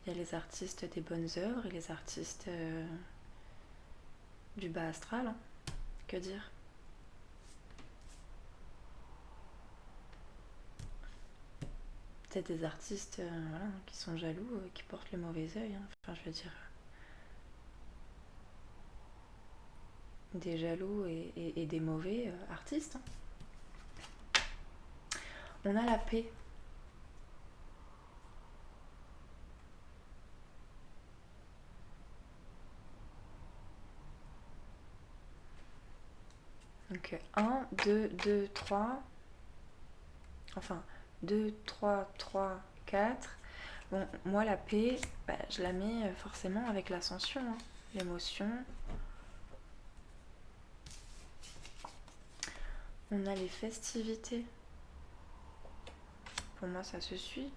Il y a les artistes des bonnes œuvres et les artistes du bas astral, hein. Que dire? Peut-être des artistes voilà, qui sont jaloux, qui portent le mauvais œil, hein. Enfin, je veux dire... des jaloux et des mauvais artistes, hein. On a la paix. Donc 1, 2, 2, 3. Enfin, 2, 3, 3, 4. Bon, moi, la paix, bah, je la mets forcément avec l'ascension, hein. L'émotion. On a les festivités. Pour moi, ça se suit.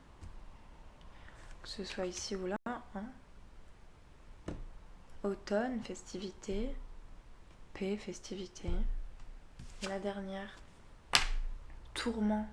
Que ce soit ici ou là, hein. Automne, festivités. paix, festivité. Et la dernière, tourment.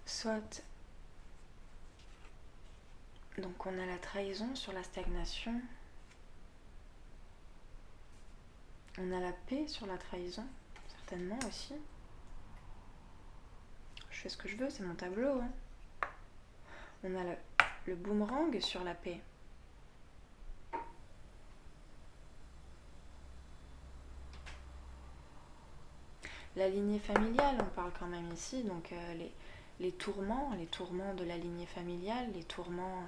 Soit, donc on a la trahison sur la stagnation, on a la paix sur la trahison, certainement aussi. Je fais ce que je veux, c'est mon tableau. Hein. On a le boomerang sur la paix. La lignée familiale, on parle quand même ici, donc les tourments de la lignée familiale, les tourments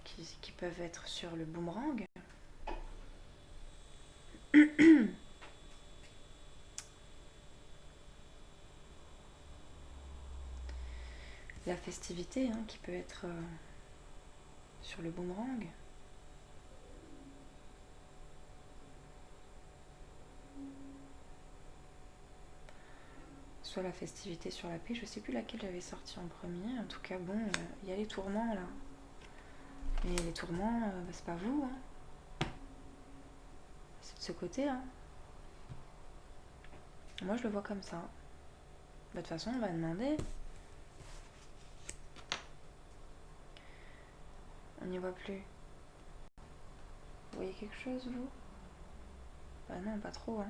qui peuvent être sur le boomerang. La festivité hein, qui peut être sur le boomerang. Soit la festivité sur la paix, je sais plus laquelle j'avais sorti en premier. En tout cas, bon, il y a les tourments là. Et les tourments, bah, c'est pas vous. Hein. C'est de ce côté. Hein. Moi, je le vois comme ça. De toute façon, on va demander. On n'y voit plus. Vous voyez quelque chose, vous? Bah non, pas trop. Hein.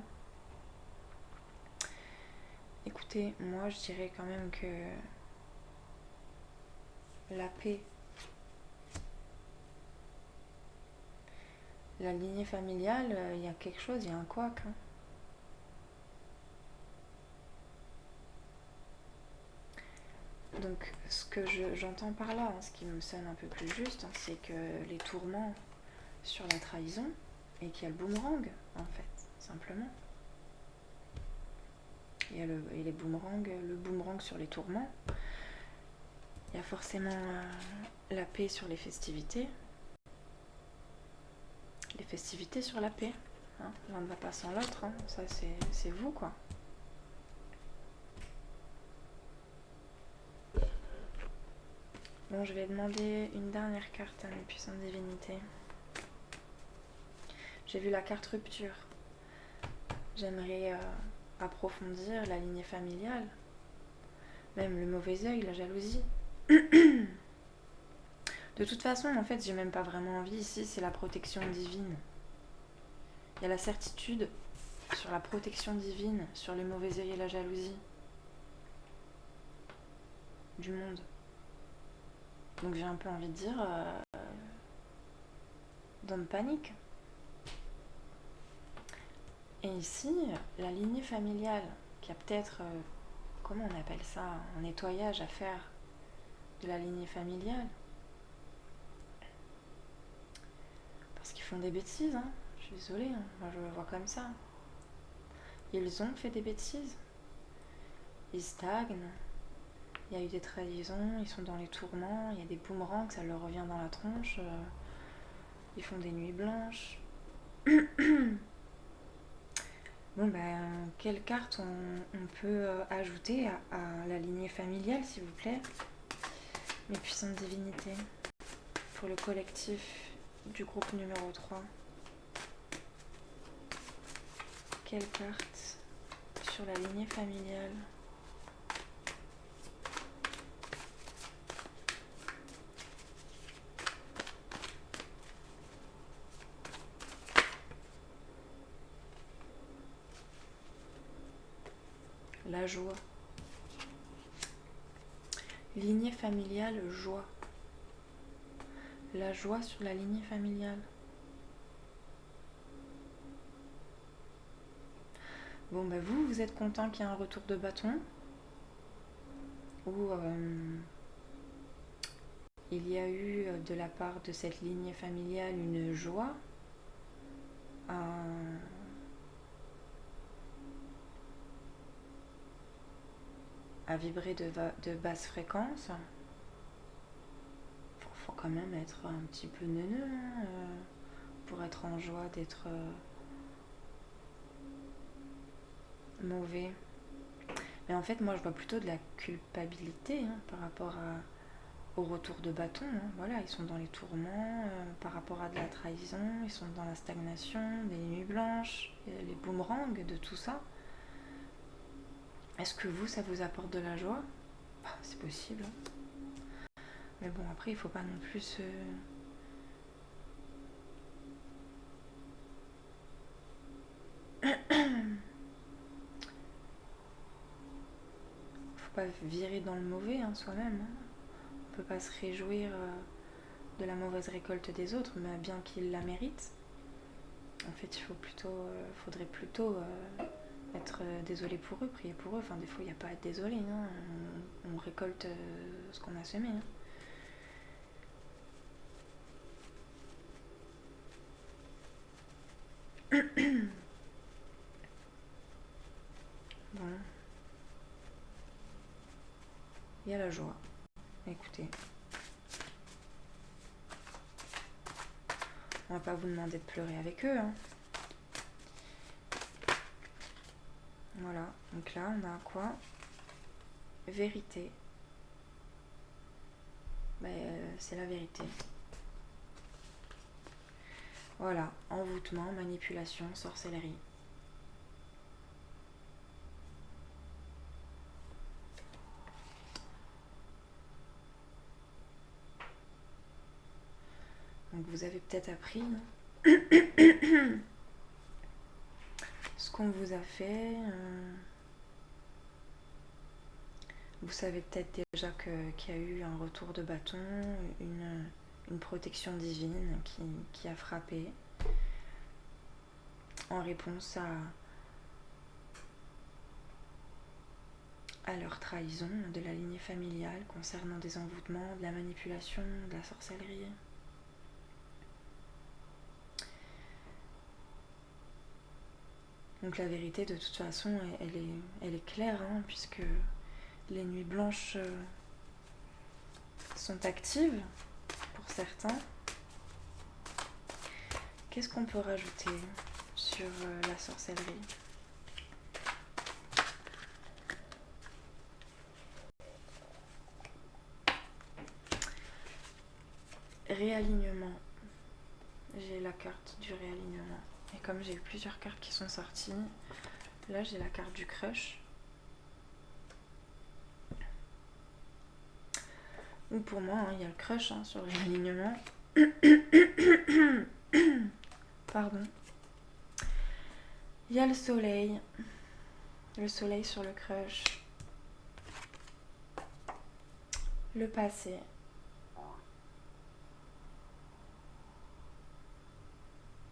Écoutez, moi, je dirais quand même que la paix, la lignée familiale, il y a quelque chose, il y a un couac. Hein. Donc, ce que j'entends par là, hein, ce qui me sonne un peu plus juste, hein, c'est que les tourments sur la trahison et qu'il y a le boomerang, en fait, simplement. Il y a le boomerang sur les tourments. Il y a forcément la paix sur les festivités sur la paix. Hein. L'un ne va pas sans l'autre, hein. Ça c'est vous quoi. Bon, je vais demander une dernière carte à mes puissantes divinités. J'ai vu la carte rupture. J'aimerais approfondir la lignée familiale, même le mauvais œil, la jalousie. De toute façon, en fait, j'ai même pas vraiment envie ici, c'est la protection divine. Il y a la certitude sur la protection divine, sur les mauvais œils et la jalousie du monde. Donc j'ai un peu envie de dire, don't panique. Et ici, la lignée familiale, qui a peut-être, comment on appelle ça, un nettoyage à faire de la lignée familiale. Parce qu'ils font des bêtises, hein. Je suis désolée, hein. Moi je le vois comme ça. Ils ont fait des bêtises. Ils stagnent. Il y a eu des trahisons, ils sont dans les tourments, il y a des boomerangs, ça leur revient dans la tronche. Ils font des nuits blanches. Bon ben, quelle carte on peut ajouter à la lignée familiale, s'il vous plaît, mes puissantes divinités, pour le collectif du groupe numéro 3. Quelle carte sur la lignée familiale? La joie. Lignée familiale, joie. La joie sur la lignée familiale. Bon, bah vous êtes content qu'il y ait un retour de bâton. où il y a eu de la part de cette lignée familiale une joie à vibrer de basse fréquence. Faut quand même être un petit peu neuneux pour être en joie d'être mauvais. Mais en fait, moi, je vois plutôt de la culpabilité par rapport au retour de bâton. Voilà, ils sont dans les tourments par rapport à de la trahison, ils sont dans la stagnation, des nuits blanches, les boomerangs de tout ça. Est-ce que vous, ça vous apporte de la joie? C'est possible. Mais bon, après, il faut pas non plus se... faut pas virer dans le mauvais soi-même. On peut pas se réjouir de la mauvaise récolte des autres, mais bien qu'ils la méritent. En fait, faudrait plutôt être désolé pour eux, prier pour eux. Enfin, des fois, il n'y a pas à être désolé. On récolte ce qu'on a semé. Bon. Il y a la joie. Écoutez. On va pas vous demander de pleurer avec eux. Voilà. Donc là, on a quoi? Vérité. C'est la vérité. Voilà. Envoûtement, manipulation, sorcellerie. Donc vous avez peut-être appris ce qu'on vous a fait. Vous savez peut-être déjà qu'il y a eu un retour de bâton, une protection divine qui a frappé en réponse à leur trahison de la lignée familiale concernant des envoûtements, de la manipulation, de la sorcellerie. Donc la vérité, de toute façon, elle est claire, puisque les nuits blanches sont actives pour certains. Qu'est-ce qu'on peut rajouter sur la sorcellerie? Réalignement. J'ai la carte du réalignement. Et comme j'ai eu plusieurs cartes qui sont sorties, là j'ai la carte du crush. Ou pour moi, il y a le crush sur le réalignement. Pardon. Il y a le soleil. Le soleil sur le crush. Le passé.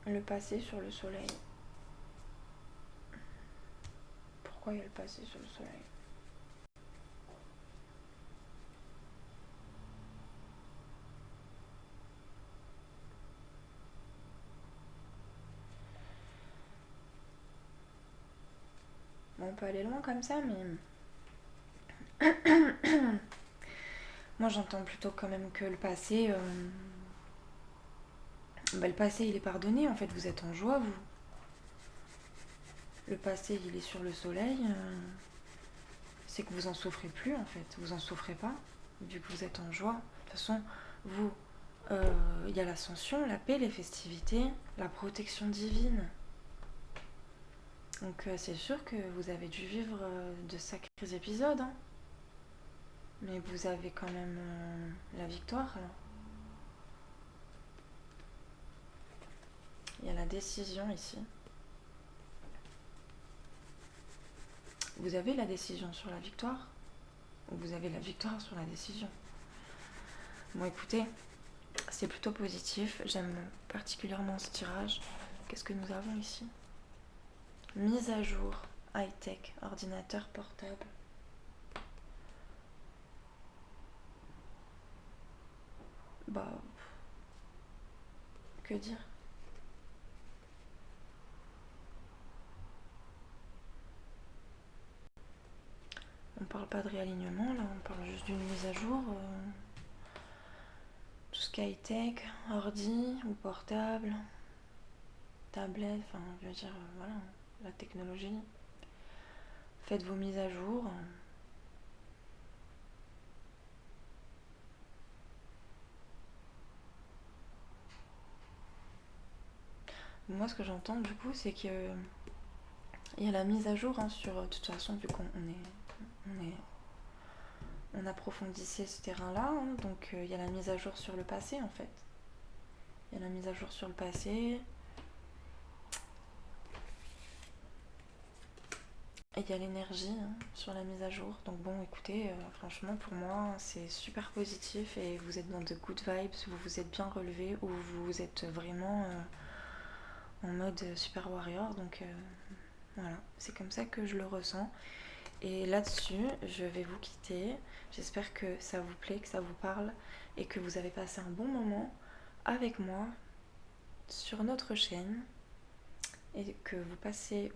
Le passé sur le soleil. Pourquoi il y a le passé sur le soleil? Bon, on peut aller loin comme ça, mais... Moi, j'entends plutôt quand même que le passé... le passé, il est pardonné, en fait. Vous êtes en joie, vous. Le passé, il est sur le soleil. C'est que vous en souffrez plus, en fait. Vous en souffrez pas, vu que vous êtes en joie. De toute façon, vous... y a l'ascension, la paix, les festivités, la protection divine. Donc c'est sûr que vous avez dû vivre de sacrés épisodes. Mais vous avez quand même la victoire. Alors. Il y a la décision ici. Vous avez la décision sur la victoire, ou vous avez la victoire sur la décision? Bon, écoutez, c'est plutôt positif. J'aime particulièrement ce tirage. Qu'est-ce que nous avons ici? Mise à jour, high-tech, ordinateur portable. Bah, que dire? On parle pas de réalignement là, on parle juste d'une mise à jour. Tout ce qui est high-tech, ordi ou portable, tablette, enfin je veux dire, voilà, la technologie. Faites vos mises à jour. Moi ce que j'entends du coup c'est que il y a la mise à jour hein, sur de toute façon vu on approfondissait ce terrain-là, hein, donc il y a la mise à jour sur le passé en fait. Il y a la mise à jour sur le passé. Et il y a l'énergie hein, sur la mise à jour. Donc bon, écoutez, franchement pour moi c'est super positif et vous êtes dans de good vibes, vous vous êtes bien relevé ou vous êtes vraiment en mode super warrior. Donc voilà, c'est comme ça que je le ressens. Et là-dessus, je vais vous quitter. J'espère que ça vous plaît, que ça vous parle et que vous avez passé un bon moment avec moi sur notre chaîne et que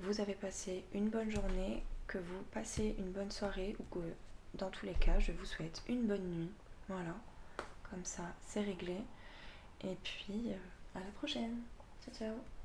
vous avez passé une bonne journée, que vous passez une bonne soirée ou que dans tous les cas, je vous souhaite une bonne nuit. Voilà, comme ça, c'est réglé. Et puis, à la prochaine. Ciao, ciao.